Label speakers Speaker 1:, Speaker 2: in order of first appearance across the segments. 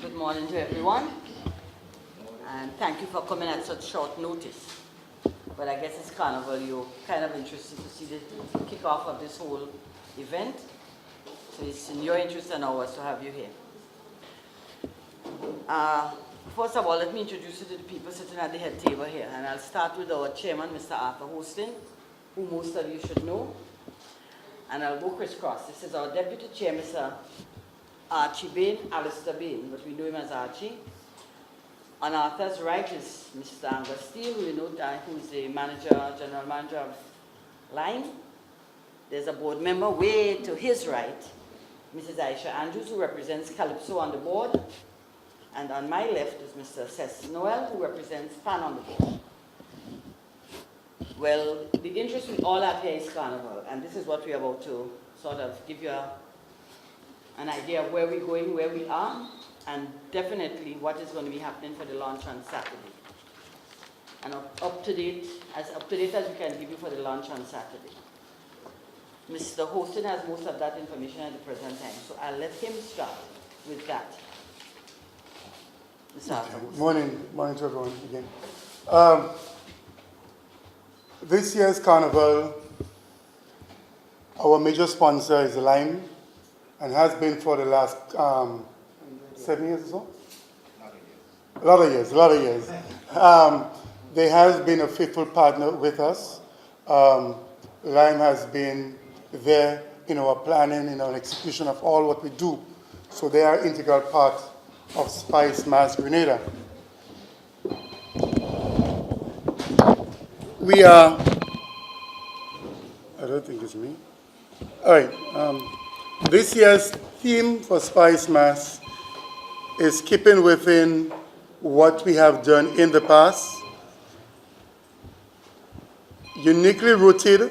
Speaker 1: Good morning to everyone, and thank you for coming at such short notice. But I guess it's Carnival, you're kind of interested to see the kickoff of this whole event. So it's in your interest and ours to have you here. First of all, let me introduce you to the people sitting at the head table here. And I'll start with our chairman, Mr. Arthur Hostin, who most of you should know. And I'll go crisscross. This is our deputy chair, Mr. Archie Bain, Alistair Bain, but we know him as Archie. On Arthur's right is Mr. Angus Steele, who you know, who's the general manager of Line. There's a board member way to his right, Mrs. Aisha Andrews, who represents Calypso on the board. And on my left is Mr. Cess Noel, who represents PAN on the board. Well, the interest we all have here is Carnival, and this is what we're about to sort of give you an idea of where we're going, where we are, and definitely what is going to be happening for the launch on Saturday. And up to date as we can give you for the launch on Saturday. Mr. Hostin has most of that information at the present time, so I'll let him start with that. Mr. Arthur.
Speaker 2: Morning to everyone again. This year's Carnival, our major sponsor is Lime, and has been for the last 7 years or so? A lot of years. They has been a faithful partner with us. Lime has been there in our planning, in our execution of all what we do. So they are integral part of Spicemas Grenada. We are, I don't think it's me. All right, this year's theme for Spicemas is keeping within what we have done in the past, uniquely rooted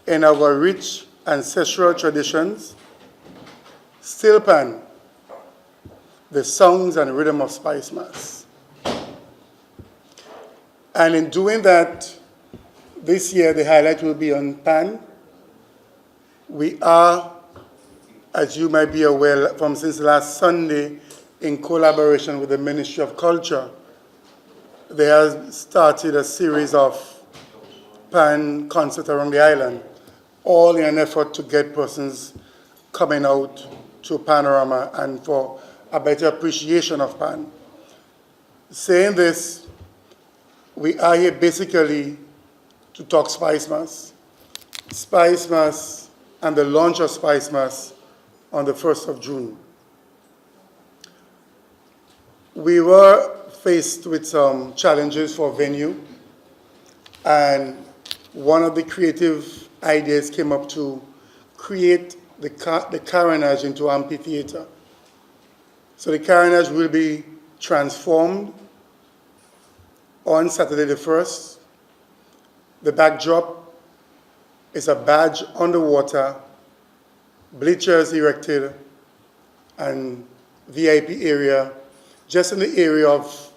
Speaker 2: in our rich ancestral traditions, still pan the songs and rhythm of Spicemas. And in doing that, this year the highlight will be on pan. We are, as you might be aware from since last Sunday, in collaboration with the Ministry of Culture, they have started a series of pan concerts around the island, all in an effort to get persons coming out to Panorama and for a better appreciation of pan. Saying this, we are here basically to talk Spicemas. Spicemas and the launch of Spicemas on the 1st of June. We were faced with some challenges for venue, and one of the creative ideas came up to create the carnage into amphitheater. So the carnage will be transformed on Saturday the 1st. The backdrop is a badge on the water, bleachers erected, and VIP area, just in the area of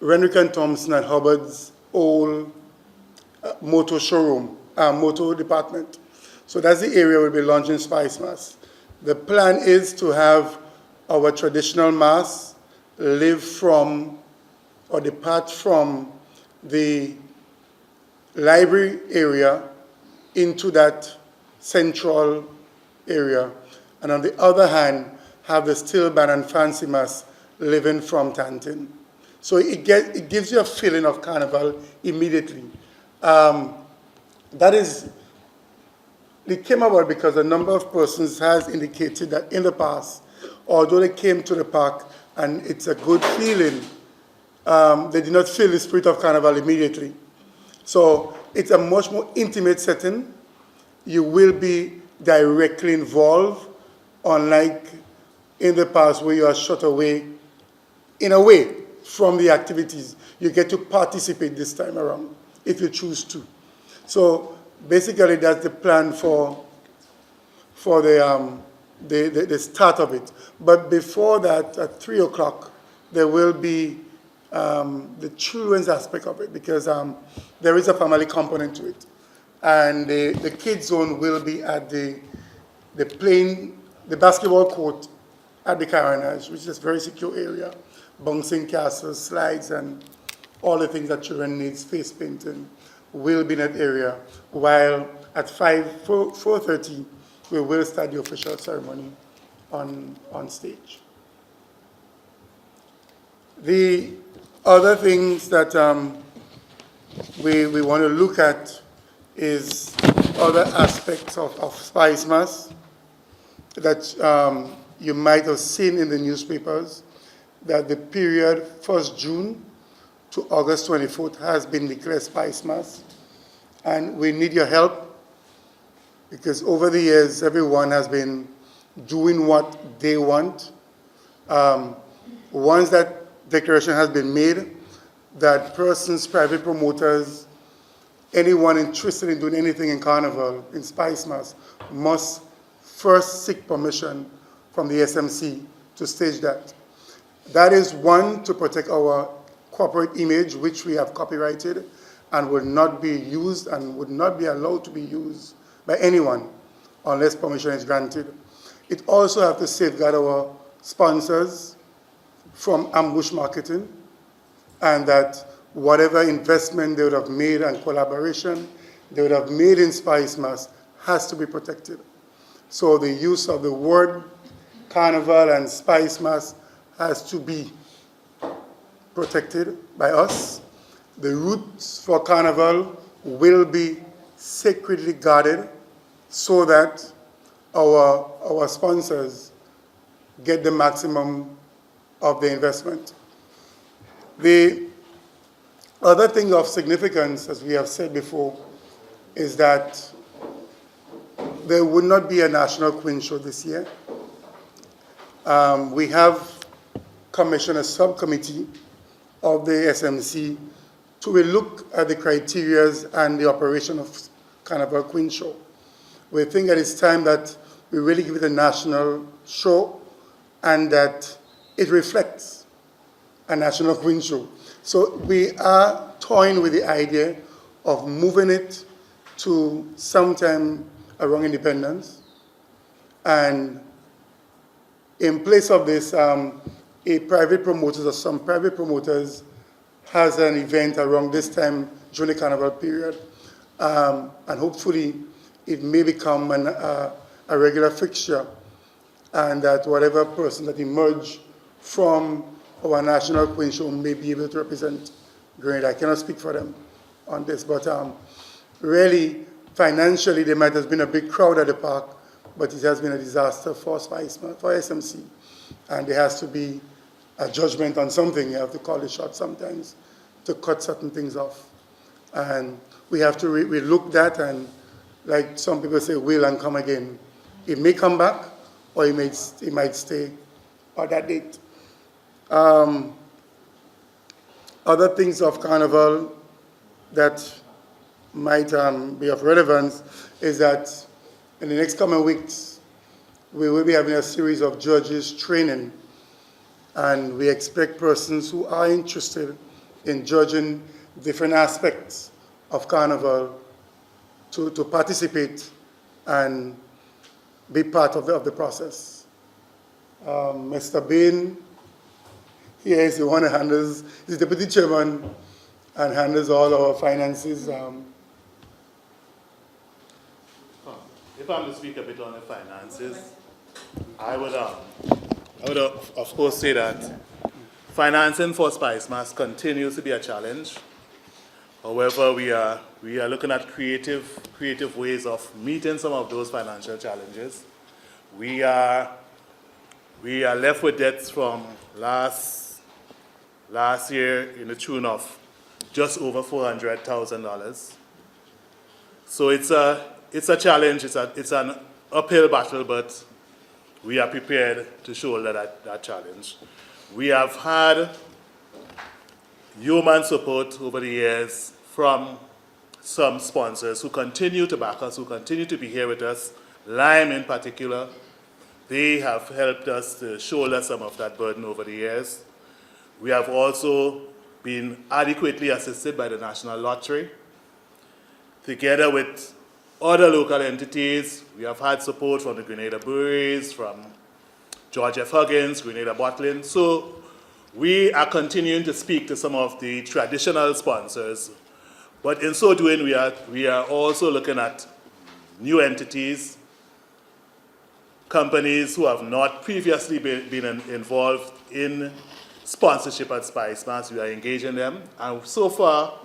Speaker 2: Renwick and Thompson and Hubbard's old motor showroom, motor department. So that's the area we'll be launching Spicemas. The plan is to have our traditional mass live from or depart from the library area into that central area. And on the other hand, have the steel band and fancy mass living from Tantin. So it gives you a feeling of carnival immediately. It came about because a number of persons has indicated that in the past, although they came to the park and it's a good feeling, they did not feel the spirit of carnival immediately. So it's a much more intimate setting. You will be directly involved, unlike in the past where you are shut away, in a way, from the activities. You get to participate this time around, if you choose to. So basically that's the plan for the start of it. But before that, at 3 o'clock, there will be the children's aspect of it, because there is a family component to it. And the kids zone will be at the basketball court at the Caronage, which is a very secure area, bouncing castles, slides, and all the things that children need, face painting, will be in that area, while at 4:30, we will start the official ceremony on stage. The other things that we want to look at is other aspects of Spicemas that you might have seen in the newspapers, that the period 1st June to August 24th has been declared Spicemas. And we need your help, because over the years, everyone has been doing what they want. Once that declaration has been made, that persons, private promoters, anyone interested in doing anything in Carnival, in Spicemas, must first seek permission from the SMC to stage that. That is, one, to protect our corporate image, which we have copyrighted and will not be used and would not be allowed to be used by anyone unless permission is granted. It also has to safeguard our sponsors from ambush marketing, and that whatever investment they would have made and collaboration they would have made in Spicemas has to be protected. So the use of the word Carnival and Spicemas has to be protected by us. The routes for Carnival will be sacredly guarded so that our sponsors get the maximum of the investment. The other thing of significance, as we have said before, is that there would not be a national Queen Show this year. We have commissioned a subcommittee of the SMC to look at the criteria and the operation of Carnival Queen Show. We think that it's time that we really give it a national show and that it reflects a national Queen Show. So we are toying with the idea of moving it to sometime around Independence. And in place of this, a private promoter or some private promoters has an event around this time during the Carnival period. And hopefully it may become a regular fixture, and that whatever person that emerge from our National Queen Show may be able to represent Grenada. I cannot speak for them on this, but really, financially, there might have been a big crowd at the park, but it has been a disaster for Spicemas, for SMC. And there has to be a judgment on something. You have to call the shot sometimes to cut certain things off. And we have to we look at, and like some people say, will and come again. It may come back, or it might stay at that date. Other things of Carnival that might be of relevance is that in the next coming weeks, we will be having a series of judges training, and we expect persons who are interested in judging different aspects of Carnival to participate and be part of the process. Mr. Bain, he is the one who handles, he's the deputy chairman and handles all our finances.
Speaker 3: If I'm to speak a bit on the finances, I would of course say that financing for Spicemas continues to be a challenge. However, we are looking at creative ways of meeting some of those financial challenges. We are left with debts from last year in the tune of just over $400,000. So it's a challenge. It's an uphill battle, but we are prepared to shoulder that challenge. We have had human support over the years from some sponsors who continue to back us, who continue to be here with us. Lime in particular, they have helped us to shoulder some of that burden over the years. We have also been adequately assisted by the National Lottery. Together with other local entities, we have had support from the Grenada breweries, from George F. Huggins, Grenada Bottling. So we are continuing to speak to some of the traditional sponsors, but in so doing, we are also looking at new entities, companies who have not previously been involved in sponsorship at Spicemas. We are engaging them, and so far,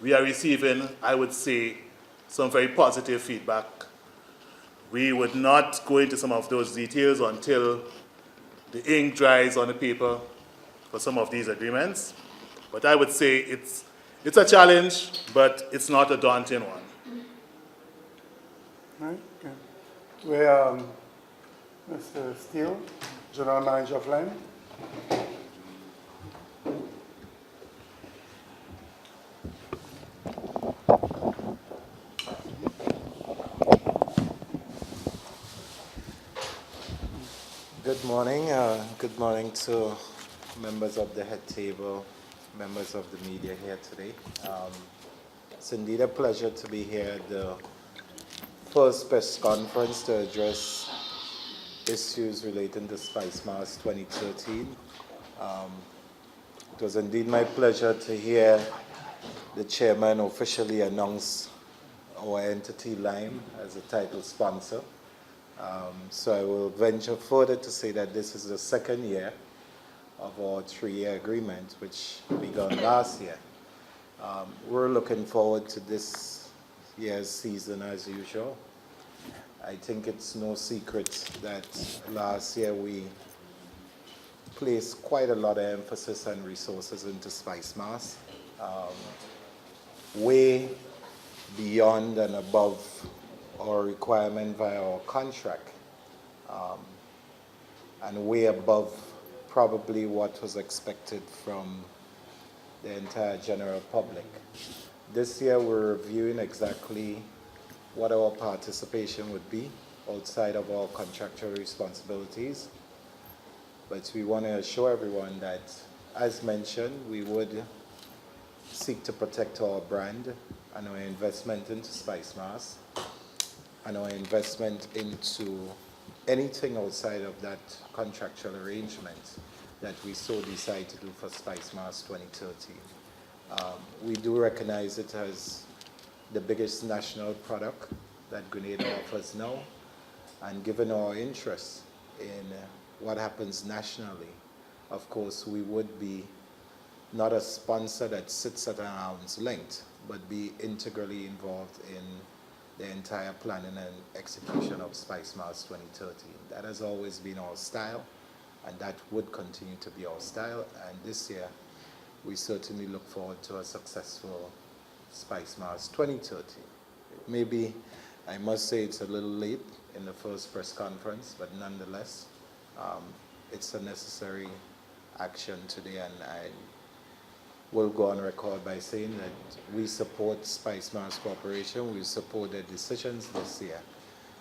Speaker 3: we are receiving, I would say, some very positive feedback. We would not go into some of those details until the ink dries on the paper for some of these agreements. But I would say it's a challenge, but it's not a daunting one.
Speaker 2: Right, okay. We're Mr. Steele, General Manager of Line.
Speaker 4: Good morning. Good morning to members of the head table, members of the media here today. It's indeed a pleasure to be here at the first press conference to address issues relating to Spicemas 2013. It was indeed my pleasure to hear the chairman officially announce our entity Lime as a title sponsor. So I will venture further to say that this is the second year of our 3-year agreement, which began last year. We're looking forward to this year's season as usual. I think it's no secret that last year we placed quite a lot of emphasis and resources into Spicemas, way beyond and above our requirement via our contract, and way above probably what was expected from the entire general public. This year we're reviewing exactly what our participation would be outside of our contractual responsibilities. But we want to assure everyone that, as mentioned, we would seek to protect our brand and our investment into Spicemas and our investment into anything outside of that contractual arrangement that we so decide to do for Spicemas 2013. We do recognize it as the biggest national product that Grenada offers now, and given our interest in what happens nationally, of course we would be not a sponsor that sits at an arm's length, but be integrally involved in the entire planning and execution of Spicemas 2013. That has always been our style, and that would continue to be our style, and this year we certainly look forward to a successful Spicemas 2013. Maybe, I must say, it's a little late in the first press conference, but nonetheless, it's a necessary action today, and I will go on record by saying that we support Spicemas Corporation, we support their decisions this year,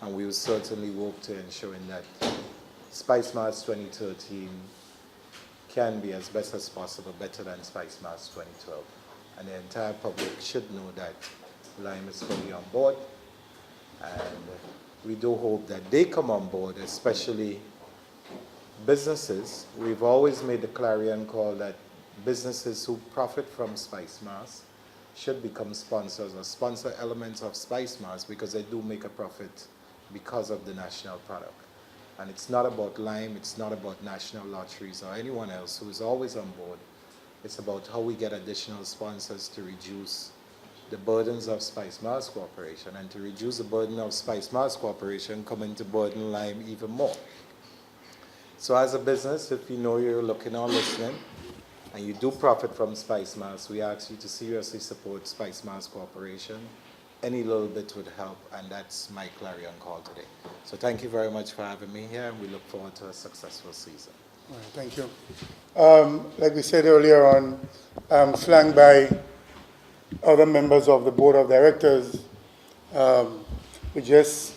Speaker 4: and we will certainly work to ensuring that Spicemas 2013 can be as best as possible better than Spicemas 2012. And the entire public should know that Lime is fully on board, and we do hope that they come on board, especially businesses. We've always made the clarion call that businesses who profit from Spicemas should become sponsors or sponsor elements of Spicemas, because they do make a profit because of the national product. And it's not about Lime, it's not about national lotteries or anyone else who is always on board. It's about how we get additional sponsors to reduce the burdens of Spicemas Corporation, and to reduce the burden of Spicemas Corporation coming to burden Lime even more. So as a business, if you know you're looking or listening, and you do profit from Spicemas, we ask you to seriously support Spicemas Corporation. Any little bit would help, and that's my clarion call today. So thank you very much for having me here, and we look forward to a successful season.
Speaker 2: All right, thank you. Like we said earlier on, flanked by other members of the board of directors, we just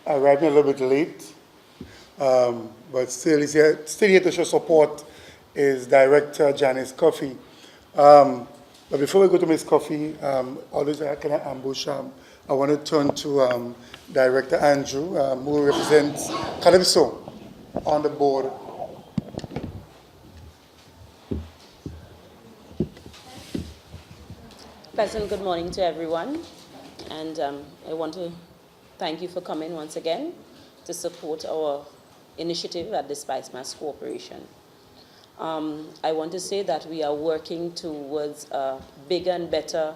Speaker 2: arrived a little bit late, but still here to show support is Director Janice Coffey. But before we go to Ms. Coffey, always I can ambush. I want to turn to Director Andrew, who represents Calypso. on the board.
Speaker 5: Pleasant good morning to everyone, and I want to thank you for coming once again to support our initiative at the Spicemas Corporation. I want to say that we are working towards a bigger and better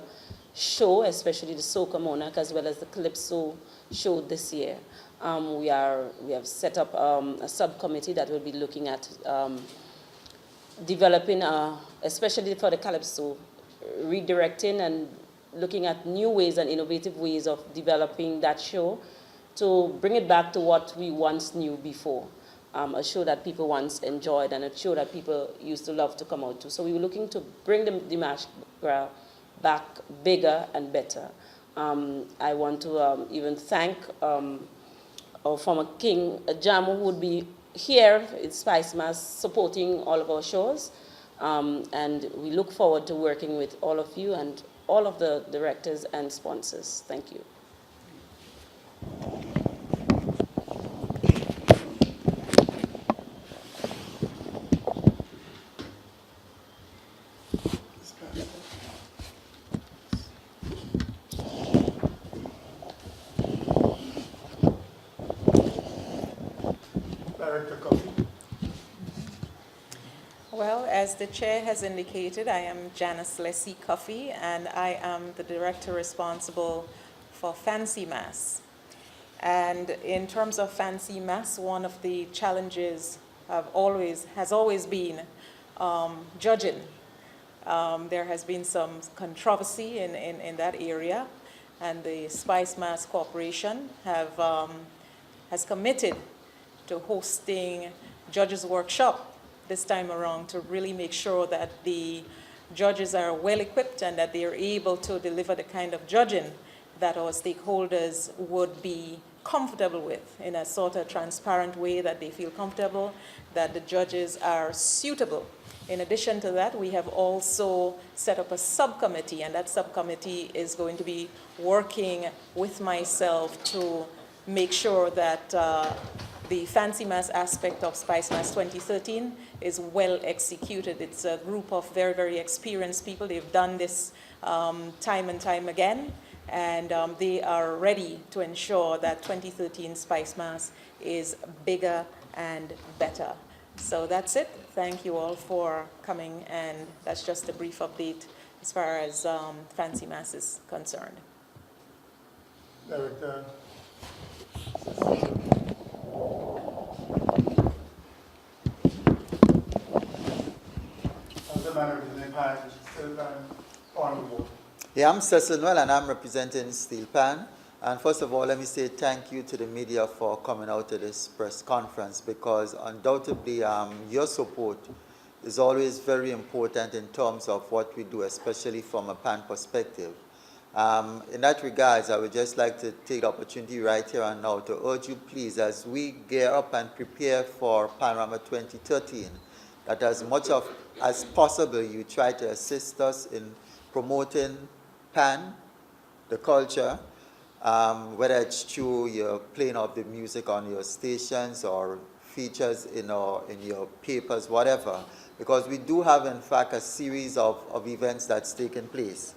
Speaker 5: show, especially the Soca Monarch as well as the Calypso show this year. We have set up a subcommittee that will be looking at developing, especially for the Calypso, redirecting and looking at new ways and innovative ways of developing that show to bring it back to what we once knew before. A show that people once enjoyed and a show that people used to love to come out to. So we were looking to bring the Masquerade back bigger and better. I want to even thank our former king, Jamu, who would be here at Spicemas supporting all of our shows. And we look forward to working with all of you and all of the directors and sponsors. Thank you.
Speaker 2: Director Coffey.
Speaker 6: Well, as the chair has indicated, I am Janice Leslie Coffey, and I am the director responsible for Fancy Mass. And in terms of Fancy Mass, one of the challenges has always been judging. There has been some controversy in that area, and the Spicemas Corporation has committed to hosting judges' workshop this time around to really make sure that the judges are well equipped and that they are able to deliver the kind of judging that our stakeholders would be comfortable with in a sort of transparent way, that they feel comfortable, that the judges are suitable. In addition to that, we have also set up a subcommittee, and that subcommittee is going to be working with myself to make sure that the Fancy Mass aspect of Spicemas 2013 is well executed. It's a group of very, very experienced people. They've done this time and time again, and they are ready to ensure that 2013 Spicemas is bigger and better. So that's it. Thank you all for coming, and that's just a brief update as far as Fancy Mass is concerned.
Speaker 2: Director.
Speaker 7: Yeah, I'm Cecil Noel, and I'm representing Steel Pan. And first of all, let me say thank you to the media for coming out to this press conference, because undoubtedly your support is always very important in terms of what we do, especially from a PAN perspective. In that regards, I would just like to take the opportunity right here and now to urge you, please, as we gear up and prepare for Panorama 2013, that as much as possible you try to assist us in promoting PAN, the culture, whether it's through your playing of the music on your stations or features in your papers, whatever, because we do have, in fact, a series of events that's taking place.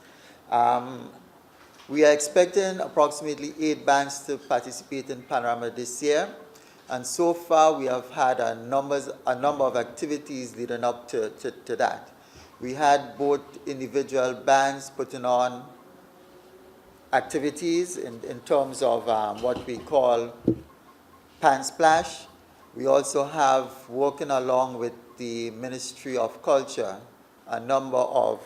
Speaker 7: We are expecting approximately 8 bands to participate in Panorama this year, and so far we have had a number of activities leading up to that. We had both individual bands putting on activities in terms of what we call Pan Splash. We also have, working along with the Ministry of Culture, a number of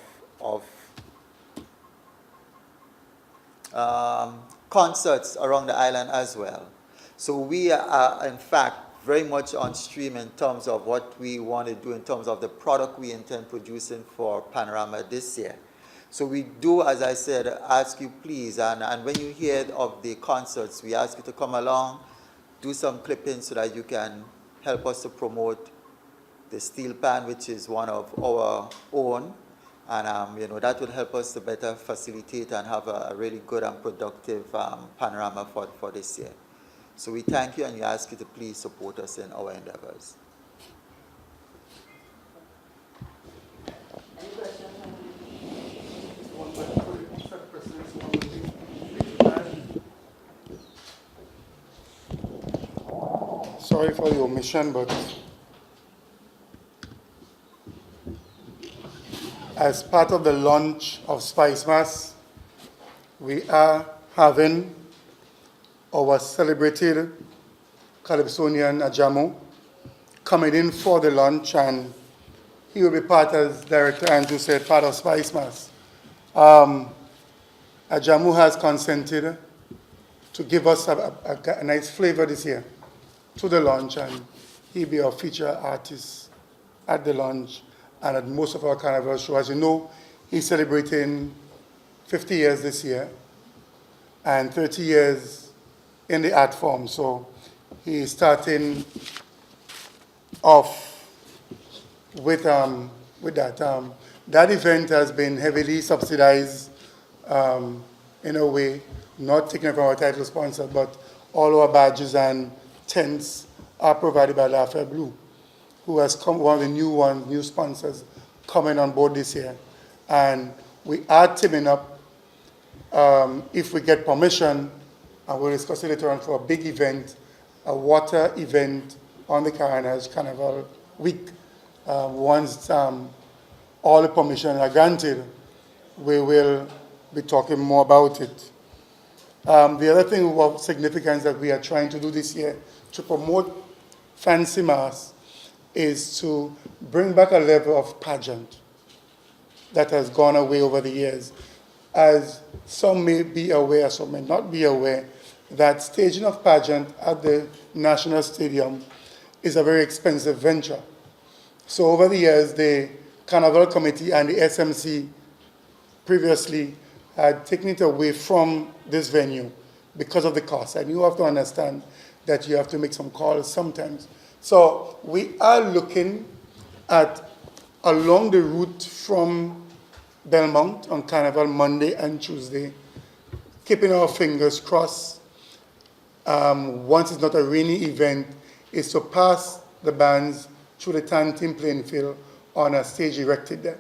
Speaker 7: concerts around the island as well. So we are, in fact, very much on stream in terms of what we want to do in terms of the product we intend producing for Panorama this year. So we do, as I said, ask you please, and when you hear of the concerts, we ask you to come along, do some clippings so that you can help us to promote the Steel Pan, which is one of our own. And that will help us to better facilitate and have a really good and productive panorama for this year. So we thank you and we ask you to please support us in our endeavors.
Speaker 1: Any questions?
Speaker 2: One question for the Mr. President, one would be, sorry for the omission, but as part of the launch of Spicemas, we are having our celebrated Calypsonian Ajamu coming in for the launch, and he will be part, as Director Andrew said, part of Spicemas. Ajamu has consented to give us a nice flavor this year to the launch, and he'll be our feature artist at the launch and at most of our carnival shows. As you know, he's celebrating 50 years this year and 30 years in the art form. So he's starting off with that. That event has been heavily subsidized in a way, not taken from our title sponsor, but all our badges and tents are provided by La Affaire Blue, who has come, one of the new sponsors coming on board this year. And we are teaming up, if we get permission, and we'll discuss it later on, for a big event, a water event on the Carnival week. Once all the permissions are granted, we will be talking more about it. The other thing of significance that we are trying to do this year to promote Fancymas is to bring back a level of pageant that has gone away over the years. As some may be aware, some may not be aware, that staging of pageant at the National Stadium is a very expensive venture. So over the years, the Carnival Committee and the SMC previously had taken it away from this venue because of the cost. And you have to understand that you have to make some calls sometimes. So we are looking at, along the route from Belmont on Carnival Monday and Tuesday, keeping our fingers crossed. Once it's not a rainy event, is to pass the bands through the Tantin playing field on a stage erected there,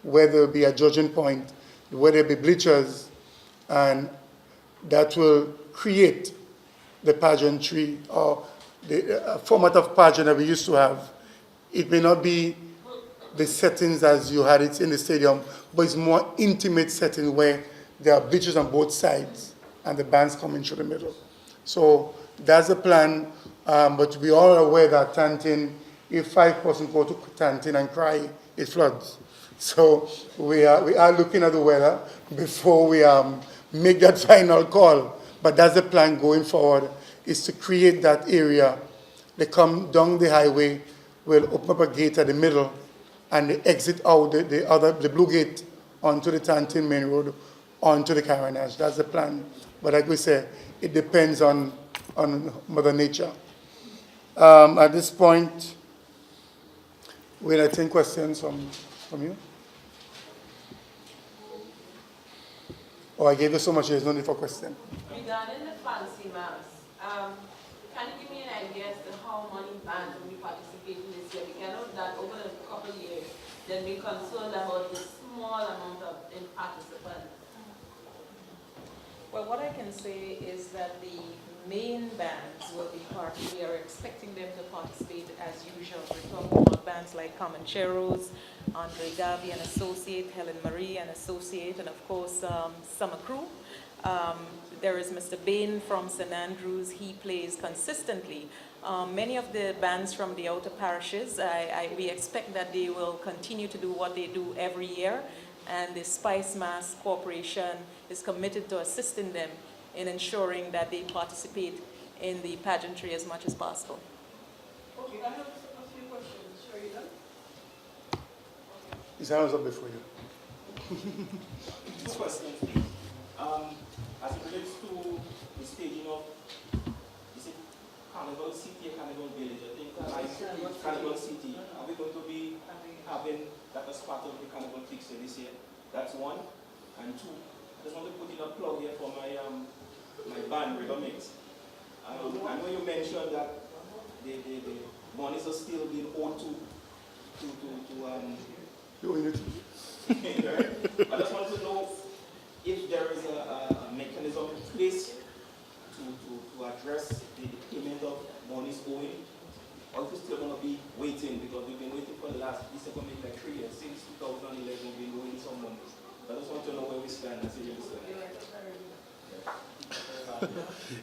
Speaker 2: where there will be a judging point, where there will be bleachers, and that will create the pageantry or the format of pageant that we used to have. It may not be the settings as you had it in the stadium, but it's more intimate setting where there are bleachers on both sides and the bands coming through the middle. So that's the plan, but we all are aware that Tantin, if 5 persons go to Tantin and cry, it floods. So we are looking at the weather before we make that final call. But that's the plan going forward, is to create that area. They come down the highway, we'll open up a gate at the middle, and they exit out the blue gate onto the Tantin main road, onto the Carnage. That's the plan. But like we said, it depends on Mother Nature. At this point, we'll entertain questions from you. Oh, I gave you so much, there's no need for question.
Speaker 8: Regarding the Fancymas, can you give me an idea as to how many bands will be participating this year? Because I know that over the couple of years, they've been concerned about the small amount of participants.
Speaker 6: Well, what I can say is that the main bands will be we are expecting them to participate as usual. We're talking about bands like Comancheros, Andre Garvey and Associate, Helen Marie and Associate, and of course Summer Crew. There is Mr. Bain from St. Andrews. He plays consistently. Many of the bands from the outer parishes, we expect that they will continue to do what they do every year, and the Spicemas Corporation is committed to assisting them in ensuring that they participate in the pageantry as much as possible.
Speaker 8: Okay, I have a few questions. Sure you done?
Speaker 2: His hand was up before you.
Speaker 9: Two questions, please. As it relates to the staging of, is it Carnival City or Carnival Village? I think Carnival City. Are we going to be having that as part of the Carnival fixture this year? That's one. And two, I just want to put in a plug here for my band, River Mix. I know you mentioned that the monies are still being owed to right? I just want to know if there is a mechanism in place to address the payment of monies owing, or if we're still going to be waiting, because we've been waiting for the last, this is going to be like 3 years, since 2011 we've been owing some money. I just want to know where we stand as a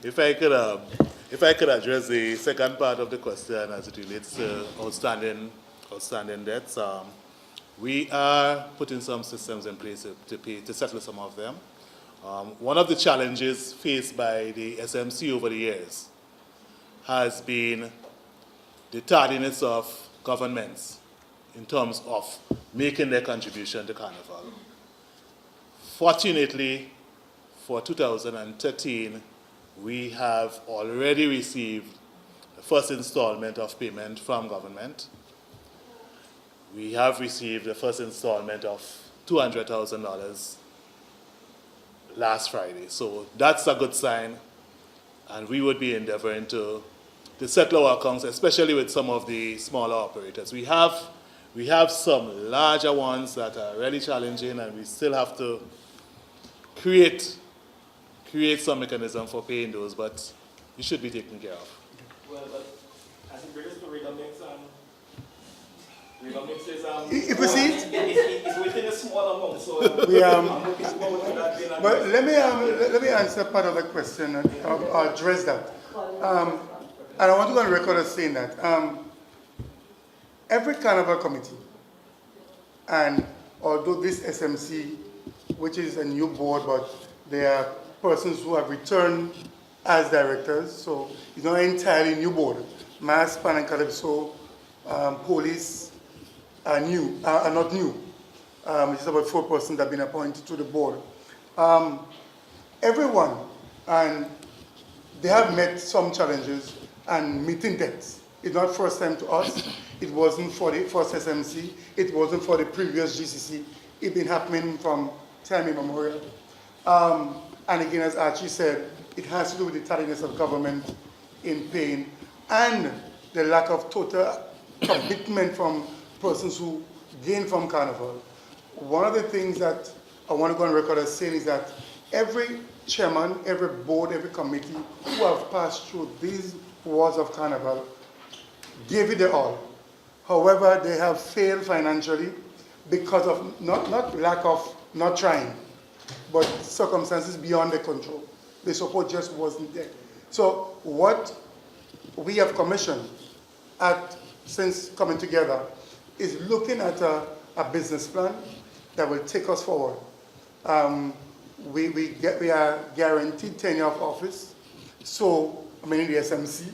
Speaker 3: If I could address the second part of the question as it relates to outstanding debts, we are putting some systems in place to settle some of them. One of the challenges faced by the SMC over the years has been the tardiness of governments in terms of making their contribution to Carnival. Fortunately, for 2013, we have already received the first installment of payment from government. We have received the first installment of $200,000 last Friday. So that's a good sign, and we would be endeavoring to settle our accounts, especially with some of the smaller operators. We have some larger ones that are really challenging, and we still have to create some mechanism for paying those, but it should be taken care of.
Speaker 9: Well, but as it relates to Redomix, is
Speaker 2: if we see
Speaker 9: it's within a small amount, so I'm looking forward to that being
Speaker 2: but let me answer part of the question and I'll address that. And I want to go on record as saying that every Carnival committee, and although this SMC, which is a new board, but there are persons who have returned as directors, so it's not an entirely new board. Mass, Pan, and Calypso, police are not new. It's about 4 persons that have been appointed to the board. Everyone, and they have met some challenges and meeting debts. It's not first time to us. It wasn't for the first SMC. It wasn't for the previous GCC. It's been happening from time immemorial. And again, as Archie said, it has to do with the tardiness of government in paying and the lack of total commitment from persons who gain from Carnival. One of the things that I want to go on record as saying is that every chairman, every board, every committee who have passed through these wars of Carnival gave it their all. However, they have failed financially because of not lack of not trying, but circumstances beyond their control. The support just wasn't there. So what we have commissioned since coming together is looking at a business plan that will take us forward. We are guaranteed tenure of office, so the SMC,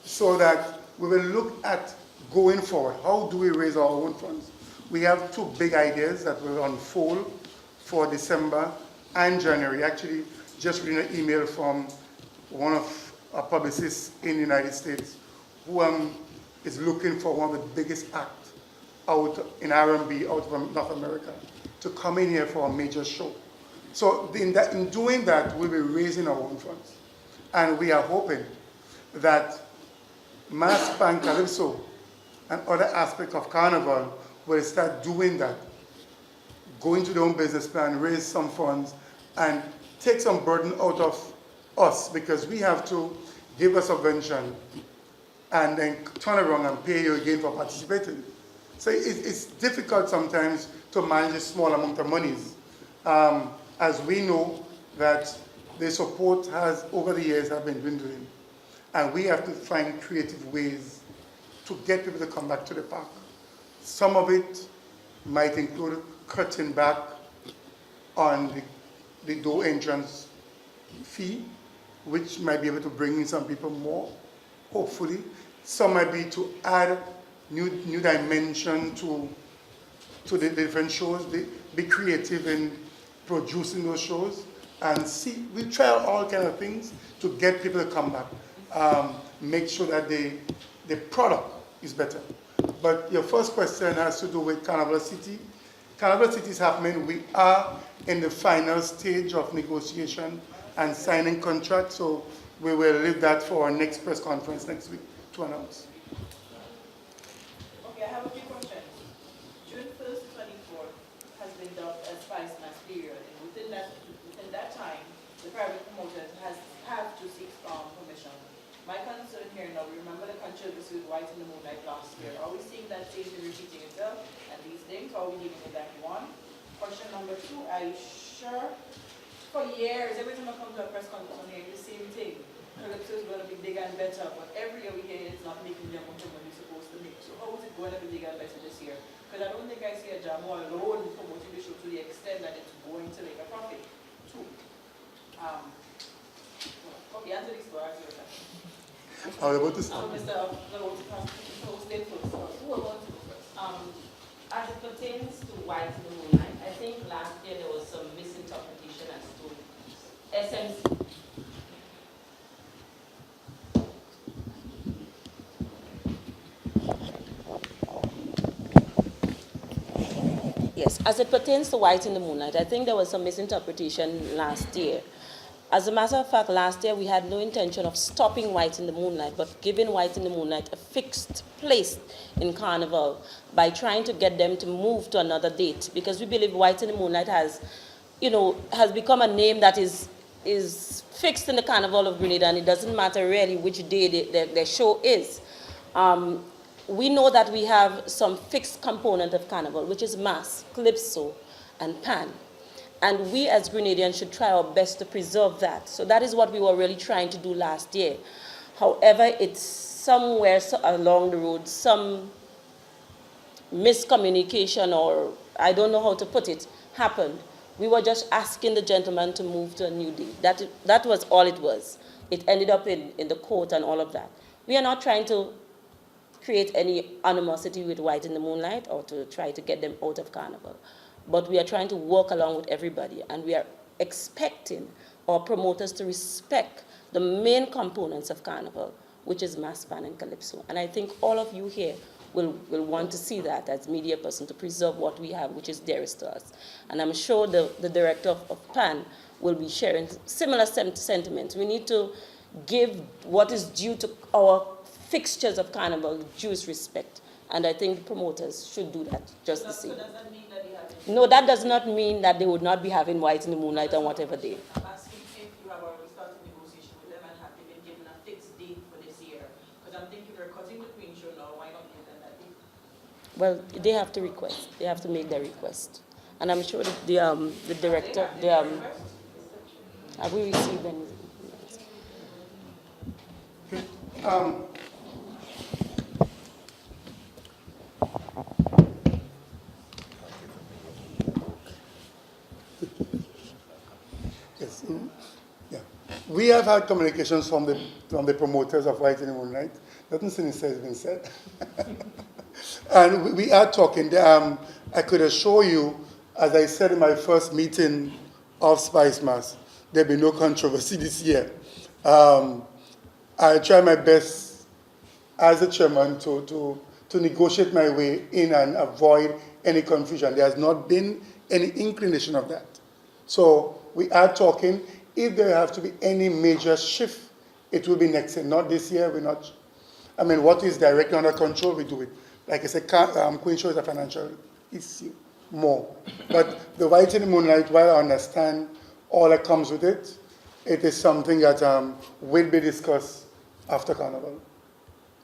Speaker 2: so that we will look at going forward. How do we raise our own funds? We have 2 big ideas that will unfold for December and January. Actually, just reading an email from one of our publicists in the United States who is looking for one of the biggest acts out in R&B out of North America to come in here for a major show. So in doing that, we'll be raising our own funds. And we are hoping that Mass, Pan, Calypso, and other aspects of Carnival will start doing that, go into their own business plan, raise some funds, and take some burden out of us, because we have to give a subvention and then turn around and pay you again for participating. So it's difficult sometimes to manage a small amount of monies. As we know that the support has, over the years, have been dwindling. And we have to find creative ways to get people to come back to the park. Some of it might include cutting back on the door entrance fee, which might be able to bring in some people more, hopefully. Some might be to add new dimension to the different shows. Be creative in producing those shows, and see, we try all kind of things to get people to come back. Make sure that the product is better. But your first question has to do with Carnival City. Carnival City is happening. We are in the final stage of negotiation and signing contracts, so we will leave that for our next press conference next week to announce.
Speaker 8: Okay, I have a few questions. June 1st to 24th has been dubbed as Spicemas period, and within that time, the private promoters have to seek permission. My concern here now, remember the controversy with White in the Moonlight last year. Are we seeing that same thing repeating itself and these things? Or are we dealing with that one? Question number 2, are you sure? For years, every time I come to a press conference, I'm hearing the same thing. Calypso is going to be bigger and better, but every year we hear it's not making the amount of money it's supposed to make. So how is it going to be bigger and better this year? Because I don't think I see a Jamo alone promoting the show to the extent that it's going to make a profit. 2. Okay, answer this for us.
Speaker 2: How about this?
Speaker 8: So, Mr. Stay first. Who are going to go first?
Speaker 5: As it pertains to White in the Moonlight, I think last year there was some misinterpretation as to SMC. Yes, as it pertains to White in the Moonlight, I think there was some misinterpretation last year. As a matter of fact, last year we had no intention of stopping White in the Moonlight, but giving White in the Moonlight a fixed place in Carnival by trying to get them to move to another date, because we believe White in the Moonlight has become a name that is fixed in the Carnival of Grenada, and it doesn't matter really which day their show is. We know that we have some fixed component of Carnival, which is Mass, Calypso, and Pan. And we as Grenadians should try our best to preserve that. So that is what we were really trying to do last year. However, it's somewhere along the road, some miscommunication, or I don't know how to put it, happened. We were just asking the gentleman to move to a new day. That was all it was. It ended up in the court and all of that. We are not trying to create any animosity with White in the Moonlight or to try to get them out of Carnival. But we are trying to work along with everybody, and we are expecting our promoters to respect the main components of Carnival, which is Mass, Pan, and Calypso. And I think all of you here will want to see that as media person, to preserve what we have, which is dearest to us. And I'm sure the director of Pan will be sharing similar sentiments. We need to give what is due to our fixtures of Carnival due respect. And I think the promoters should do that just the same.
Speaker 8: So does that mean that they have...
Speaker 5: No, that does not mean that they would not be having White in the Moonlight on whatever day.
Speaker 8: I'm asking if you have already started negotiation with them and have they been given a fixed date for this year? Because I'm thinking we're cutting the Queen show now, why not give them that date?
Speaker 5: Well, they have to request. They have to make their request. And I'm sure that the director, have we received any?
Speaker 2: Yes. Yeah. We have had communications from the promoters of White in the Moonlight. Nothing sinister has been said. And we are talking. I could assure you, as I said in my first meeting of Spicemas, there'll be no controversy this year. I try my best as a chairman to negotiate my way in and avoid any confusion. There has not been any inclination of that. So we are talking. If there have to be any major shift, it will be next year, not this year. We're not. I mean, what is directly under control, we do it. Like I said, Queen Show is a financial issue more. But the White in the Moonlight, while I understand all that comes with it, it is something that will be discussed after Carnival.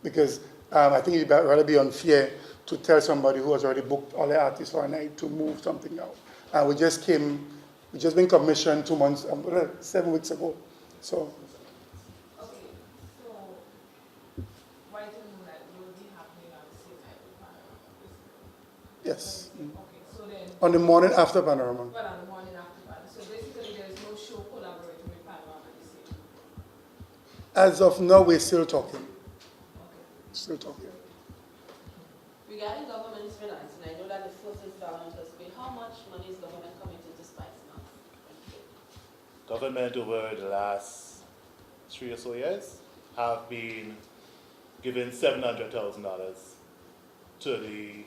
Speaker 2: Because I think it would rather be unfair to tell somebody who has already booked all the artists for a night to move something out. We just been commissioned 7 weeks ago. So.
Speaker 8: Okay, so White in the Moonlight will be happening on the same night with Panorama?
Speaker 2: Yes.
Speaker 8: Okay, so then...
Speaker 2: On the morning after Panorama.
Speaker 8: Well, on the morning after Panorama. So basically there's no show collaborating with Panorama this year?
Speaker 2: As of now, we're still talking.
Speaker 8: Okay.
Speaker 2: Still talking.
Speaker 8: Regarding government's finance, and I know that the first installment was paid, how much money is government coming to Spicemas?
Speaker 3: Government over the last 3 or so years have been giving $700,000 to the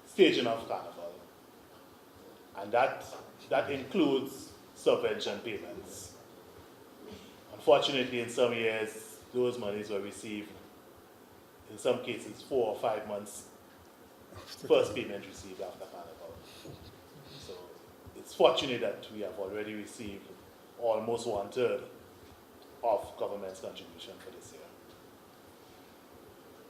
Speaker 3: staging of Carnival. And that includes subvention payments. Unfortunately, in some years, those monies were received, in some cases, 4 or 5 months, first payment received after Carnival. So it's fortunate that we have already received almost 1/3 of government's contribution for this year.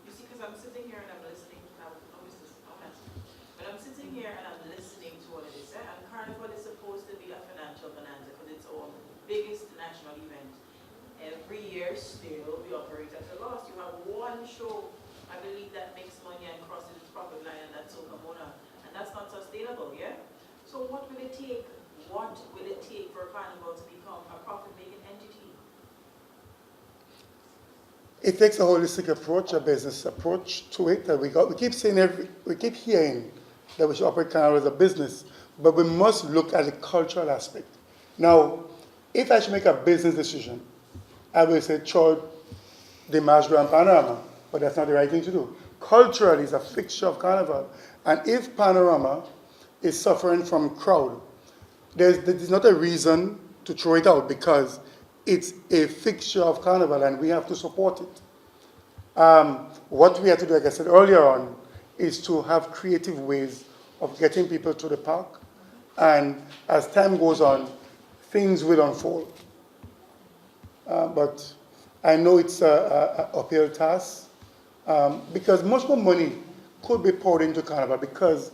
Speaker 8: You see, because I'm sitting here and I'm listening, but I'm sitting here and I'm listening to what it is. And Carnival is supposed to be a financial bonanza because it's our biggest national event. Every year still we operate at a loss. You have one show, I believe, that makes money and crosses its profit line, and that's Sokamona. And that's not sustainable, yeah? So what will it take? What will it take for Carnival to become a profit-making entity?
Speaker 2: It takes a holistic approach, a business approach to it. That we keep saying we keep hearing that we should operate Carnival as a business, but we must look at the cultural aspect. Now, if I should make a business decision, I will say Chod, the Masgra and Panorama, but that's not the right thing to do. Culturally, it's a fixture of Carnival, and if Panorama is suffering from crowd, there's not a reason to throw it out because it's a fixture of Carnival and we have to support it. What we have to do, like I said earlier on, is to have creative ways of getting people to the park. And as time goes on, things will unfold. But I know it's an uphill task because much more money could be poured into Carnival because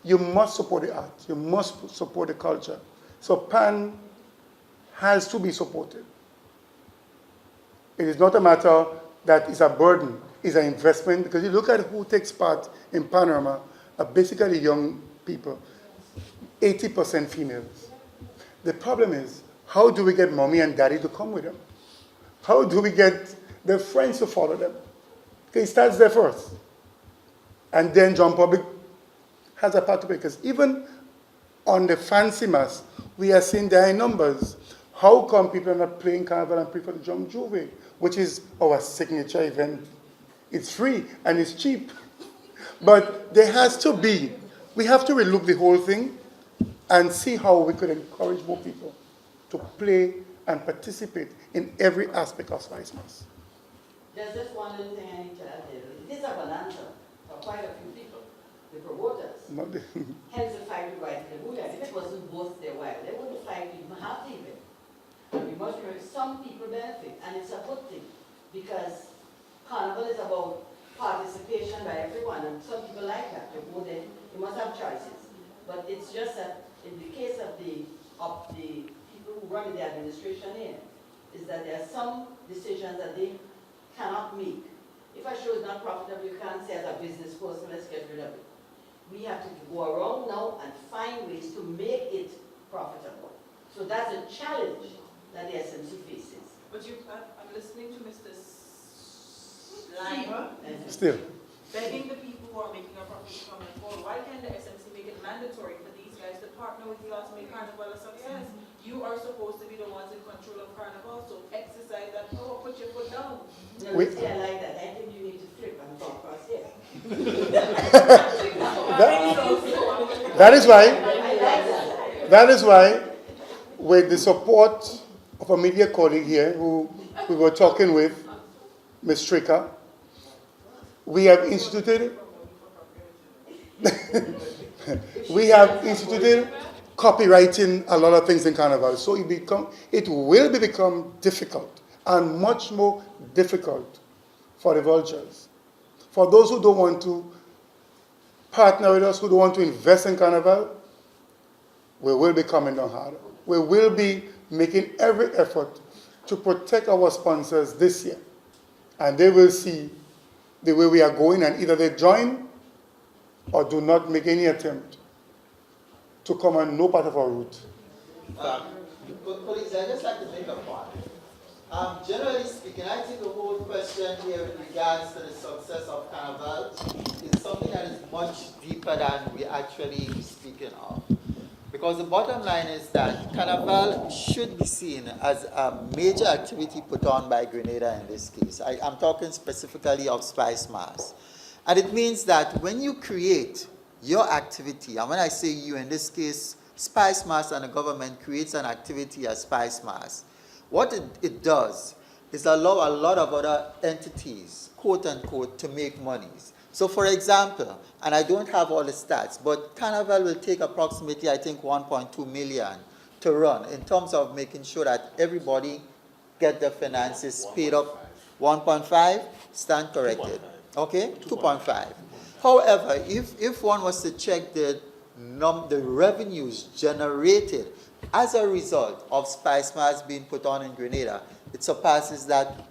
Speaker 2: you must support the art, you must support the culture. So PAN has to be supported. It is not a matter that it's a burden, it's an investment, because you look at who takes part in Panorama are basically young people, 80% females. The problem is, how do we get mommy and daddy to come with them? How do we get their friends to follow them? Okay, it starts there first. And then John Public has a part to play, because even on the fancy mass, we are seeing there in numbers. How come people are not playing Carnival and prefer the Jump Juve, which is our signature event? It's free and it's cheap. But there has to be, we have to relook the whole thing and see how we could encourage more people to play and participate in every aspect of Spicemas.
Speaker 1: There's just one little thing I need to add here. It is a bonanza for quite a few people, the promoters. Hence the fact we write the movie. If it wasn't worth their while, they wouldn't find even half the event. And we must remember some people benefit, and it's a good thing because Carnival is about participation by everyone, and some people like that. You go there, you must have choices. But it's just that in the case of the people who run the administration here, is that there are some decisions that they cannot make. If a show is not profitable, you can't say as a business person, let's get rid of it. We have to go around now and find ways to make it profitable. So that's a challenge that the SMC faces.
Speaker 8: But I'm listening to Mr. Lima
Speaker 2: Still.
Speaker 8: begging the people who are making a profit to come and forward. Why can't the SMC make it mandatory for these guys to partner with you all to make Carnival a success? You are supposed to be the ones in control of Carnival, so exercise that power, put your foot down.
Speaker 1: No, I like that. I think you need to flip and talk across here.
Speaker 2: That is why,
Speaker 1: I like that.
Speaker 2: that is why, with the support of a media colleague here who we were talking with, Ms. Stricker, we have instituted copywriting a lot of things in Carnival. So it will become difficult and much more difficult for the vultures. For those who don't want to partner with us, who don't want to invest in Carnival, we will be coming down harder. We will be making every effort to protect our sponsors this year. And they will see the way we are going, and either they join or do not make any attempt to come on no part of our route.
Speaker 7: Colleagues, I'd just like to make a point. Generally speaking, I think the whole question here with regards to the success of Carnival is something that is much deeper than we're actually speaking of. Because the bottom line is that Carnival should be seen as a major activity put on by Grenada in this case. I'm talking specifically of Spicemas. And it means that when you create your activity, and when I say you, in this case, Spicemas and the government creates an activity as Spicemas, What it does is allow a lot of other entities, quote unquote, to make monies. So for example, and I don't have all the stats, but Carnival will take approximately, I think, 1.2 million to run in terms of making sure that everybody get their finances paid up. 1.5, stand corrected. Okay, 2.5. However, if one was to check the revenues generated as a result of Spicemas being put on in Grenada, it surpasses that,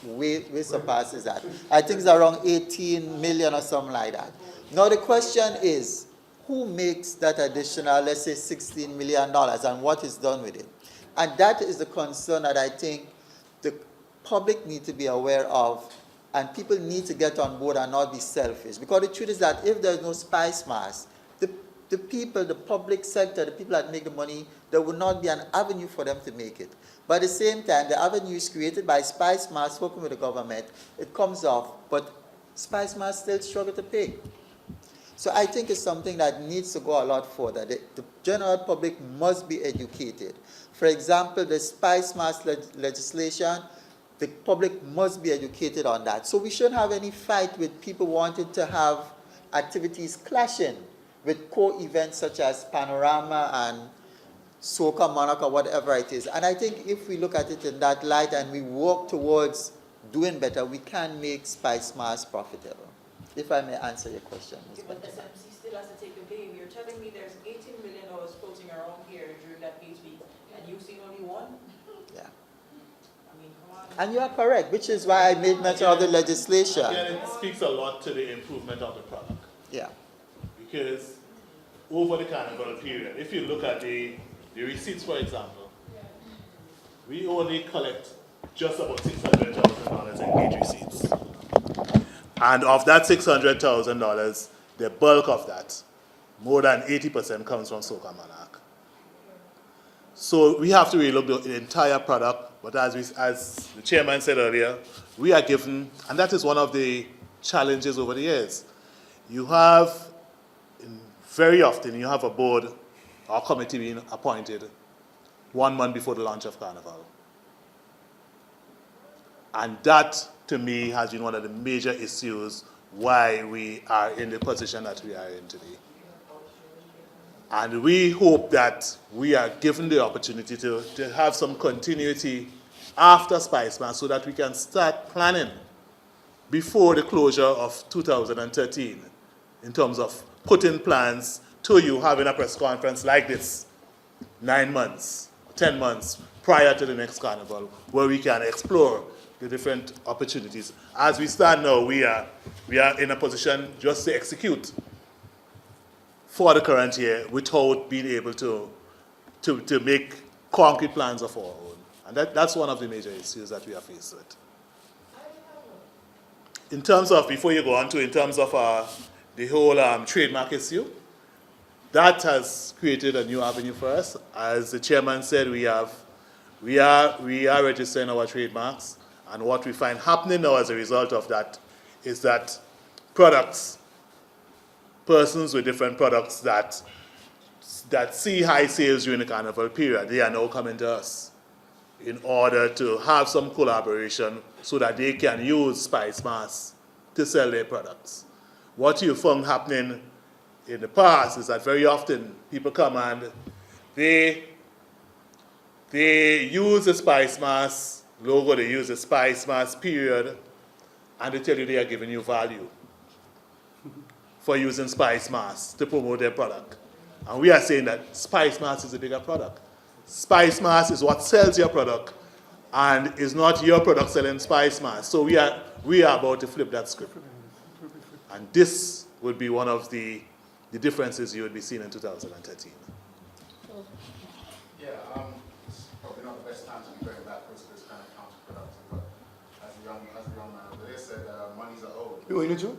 Speaker 7: way surpasses that. I think it's around 18 million or something like that. Now the question is, who makes that additional, let's say, $16 million, and what is done with it? And that is the concern that I think the public need to be aware of, and people need to get on board and not be selfish. Because the truth is that if there's no Spicemas, the people, the public sector, the people that make the money, there would not be an avenue for them to make it. But at the same time, the avenue is created by Spicemas working with the government. It comes off, but Spicemas still struggle to pay. So I think it's something that needs to go a lot further. The general public must be educated. For example, the Spicemas legislation, the public must be educated on that. So we shouldn't have any fight with people wanting to have activities clashing with core events such as Panorama and Soca, Monaco, whatever it is. And I think if we look at it in that light and we work towards doing better, we can make Spicemas profitable. If I may answer your question.
Speaker 10: Yeah, but SMC still has to take the blame. You're telling me there's $18 million floating around here during that 8 weeks, and you've seen only one?
Speaker 7: Yeah.
Speaker 10: I mean, come on.
Speaker 7: And you are correct, which is why I made mention of the legislation.
Speaker 3: Again, it speaks a lot to the improvement of the product.
Speaker 7: Yeah.
Speaker 3: Because over the carnival period, if you look at the receipts, for example, we only collect just about $600,000 in gate receipts. And of that $600,000, the bulk of that, more than 80%, comes from Soca Monarch. So we have to really look at the entire product, but as the chairman said earlier, we are given, and that is one of the challenges over the years. You have, very often, you have a board or committee being appointed 1 month before the launch of Carnival. And that, to me, has been one of the major issues why we are in the position that we are in today. And we hope that we are given the opportunity to have some continuity after Spicemas so that we can start planning before the closure of 2013 in terms of putting plans to you having a press conference like this 9 months, 10 months prior to the next carnival, where we can explore the different opportunities. As we stand now, we are in a position just to execute for the current year without being able to make concrete plans of our own. And that's one of the major issues that we are faced with. In terms of, before you go on to, in terms of the whole trademark issue, that has created a new avenue for us. As the chairman said, we are registering our trademarks, and what we find happening now as a result of that is that persons with different products that see high sales during the carnival period, they are now coming to us in order to have some collaboration so that they can use Spicemas to sell their products. What you found happening in the past is that very often people come and they use the Spicemas logo, they use the Spicemas period, and they tell you they are giving you value for using Spicemas to promote their product. And we are saying that Spicemas is a bigger product. Spicemas is what sells your product, and is not your product selling Spicemas. So we are about to flip that script. And this would be one of the differences you would be seeing in 2013.
Speaker 11: Yeah, it's probably not the best time to be going backwards because it's kind of counterproductive. But as the young man over there said, monies are owed.
Speaker 2: You want to?